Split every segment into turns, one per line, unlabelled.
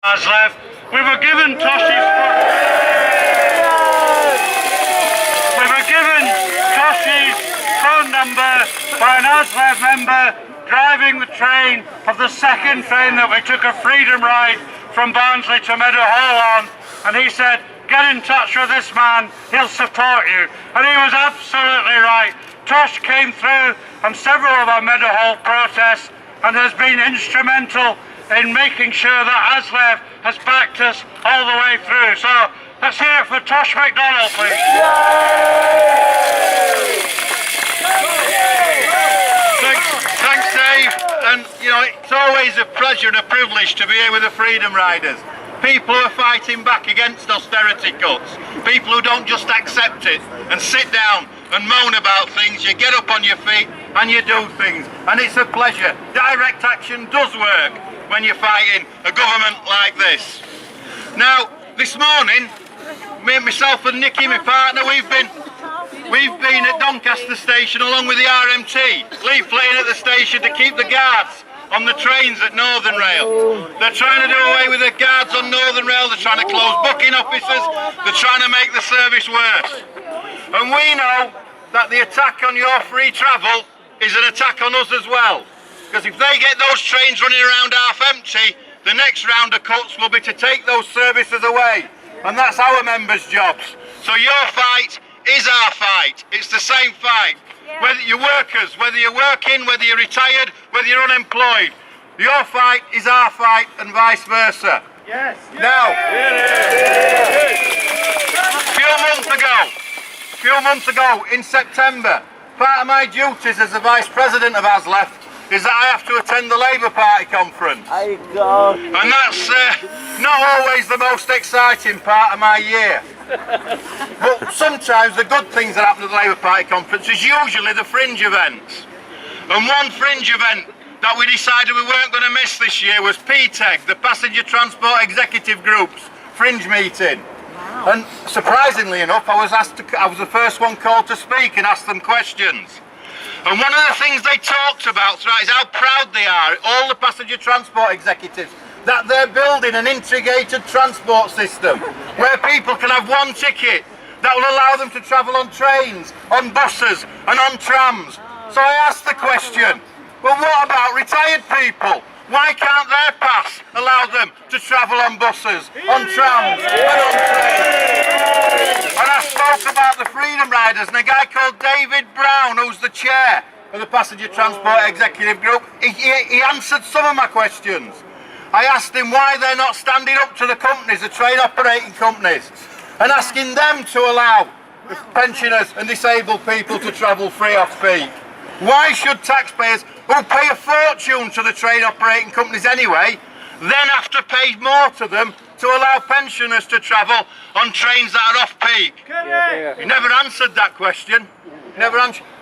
ASLEF. We were given Tosh's phone number by an ASLEF member driving the train of the second train that we took a freedom ride from Barnsley to Meadowhall on, and he said, get in touch with this man, he'll support you. And he was absolutely right. Tosh came through on several of our Meadowhall protests and has been instrumental in making sure that ASLEF has backed us all the way through. So let's hear it for Tosh McDonald, please.
Thanks, Dave. And you know, it's always a pleasure and a privilege to be here with the Freedom Riders. People who are fighting back against austerity cuts. People who don't just accept it and sit down and moan about things. You get up on your feet and you do things. And it's a pleasure. Direct action does work when you're fighting a government like this. Now, this morning, myself and Nikki, my partner, we've been at Doncaster station along with the RMT, leafleting at the station to keep the guards on the trains at Northern Rail. They're trying to do away with the guards on Northern Rail, they're trying to close booking offices, they're trying to make the service worse. And we know that the attack on your free travel is an attack on us as well. Because if they get those trains running around half empty, the next round of cuts will be to take those services away. And that's our members' jobs. So your fight is our fight. It's the same fight. Whether you're workers, whether you're working, whether you're retired, whether you're unemployed, your fight is our fight and vice versa.
Yes.
Now, a few months ago in September, part of my duties as the Vice President of ASLEF is that I have to attend the Labour Party conference. And that's not always the most exciting part of my year. But sometimes the good things that happen at the Labour Party conference is usually the fringe events. And one fringe event that we decided we weren't going to miss this year was PTEG, the Passenger Transport Executive Group's fringe meeting. Wow. And surprisingly enough, I was the first one called to speak and ask them questions. And one of the things they talked about throughout is how proud they are, all the passenger transport executives, that they're building an integrated transport system where people can have one ticket that will allow them to travel on trains, on buses and on trams. So I asked the question, well, what about retired people? Why can't their pass allow them to travel on buses, on trams and on trains? And I spoke about the Freedom Riders, and a guy called David Brown, who's the chair of the Passenger Transport Executive Group, he answered some of my questions. I asked him why they're not standing up to the companies, the train operating companies, and asking them to allow pensioners and disabled people to travel free off peak. Why should taxpayers, who pay a fortune to the train operating companies anyway, then have to pay more to them to allow pensioners to travel on trains that are off peak? He never answered that question.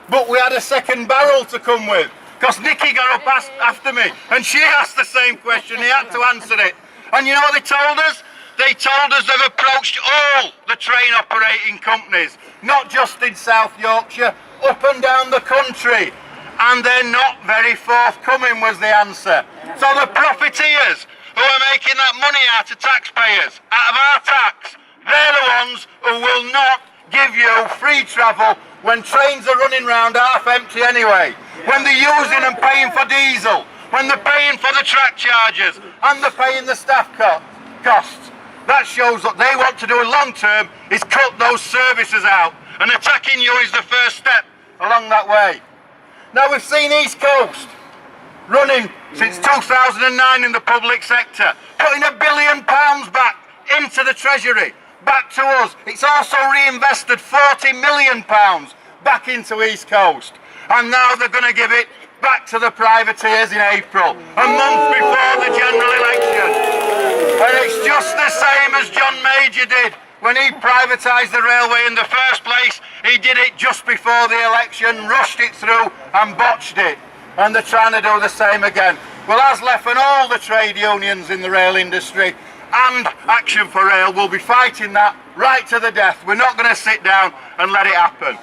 But we had a second barrel to come with. Because Nikki got up after me and she asked the same question, he had to answer it. And you know what they told us? They told us they've approached all the train operating companies, not just in South Yorkshire, up and down the country. And they're not very forthcoming was the answer. So the profiteers who are making that money out of taxpayers, out of our tax, they're the ones who will not give you free travel when trains are running round half empty anyway. When they're using and paying for diesel, when they're paying for the track charges, and they're paying the staff costs. That shows what they want to do in long term is cut those services out, and attacking you is the first step along that way. Now we've seen East Coast running since 2009 in the public sector, putting £1 billion back into the Treasury, back to us. It's also reinvested £40 million back into East Coast. And now they're going to give it back to the privateers in April, a month before the general election. And it's just the same as John Major did when he privatised the railway in the first place. He did it just before the election, rushed it through and botched it. And they're trying to do the same again. Well, ASLEF and all the trade unions in the rail industry and Action for Rail will be fighting that right to the death. We're not going to sit down and let it happen.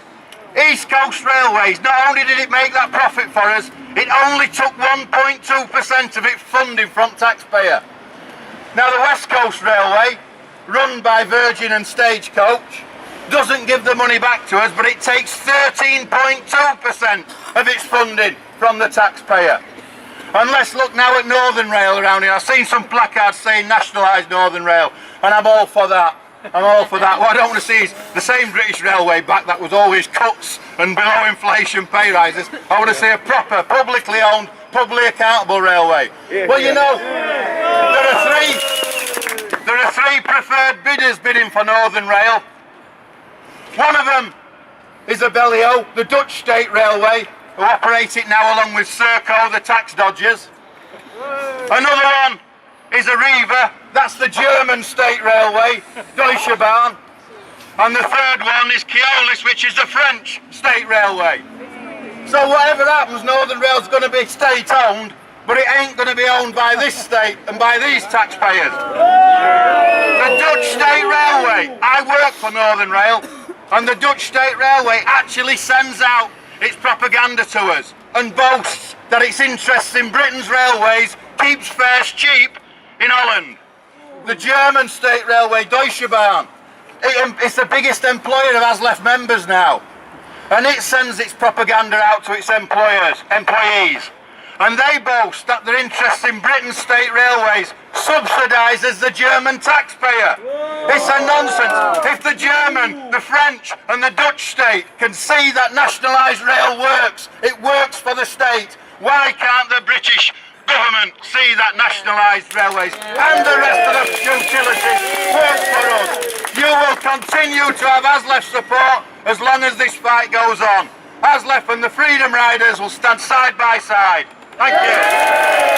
East Coast Railways, not only did it make that profit for us, it only took 1.2% of its funding from taxpayer. Now the West Coast Railway, run by Virgin and Stagecoach, doesn't give the money back to us, but it takes 13.2% of its funding from the taxpayer. And let's look now at Northern Rail around here. I've seen some placards saying nationalise Northern Rail, and I'm all for that. I'm all for that. What I don't want to see is the same British Railway back that was always cuts and below inflation pay rises. I want to see a proper, publicly owned, publicly accountable railway. Well, you know, there are three preferred bidders bidding for Northern Rail. One of them is Abellio, the Dutch state railway, who operate it now along with Serco, the tax dodgers. Another one is Arriva, that's the German state railway, Deutsche Bahn. And the third one is Keolis, which is the French state railway. So whatever happens, Northern Rail's going to be state owned, but it ain't going to be owned by this state and by these taxpayers. The Dutch state railway, I work for Northern Rail, and the Dutch state railway actually sends out its propaganda to us and boasts that its interests in Britain's railways keeps fares cheap in Holland. The German state railway, Deutsche Bahn, it's the biggest employer of ASLEF members now, and it sends its propaganda out to its employees, and they boast that their interests in Britain's state railways subsidises the German taxpayer. It's a nonsense. If the German, the French and the Dutch state can see that nationalised rail works, it works for the state, why can't the British government see that nationalised railways and the rest of the utilities work for us? You will continue to have ASLEF support as long as this fight goes on. ASLEF and the Freedom Riders will stand side by side. Thank you.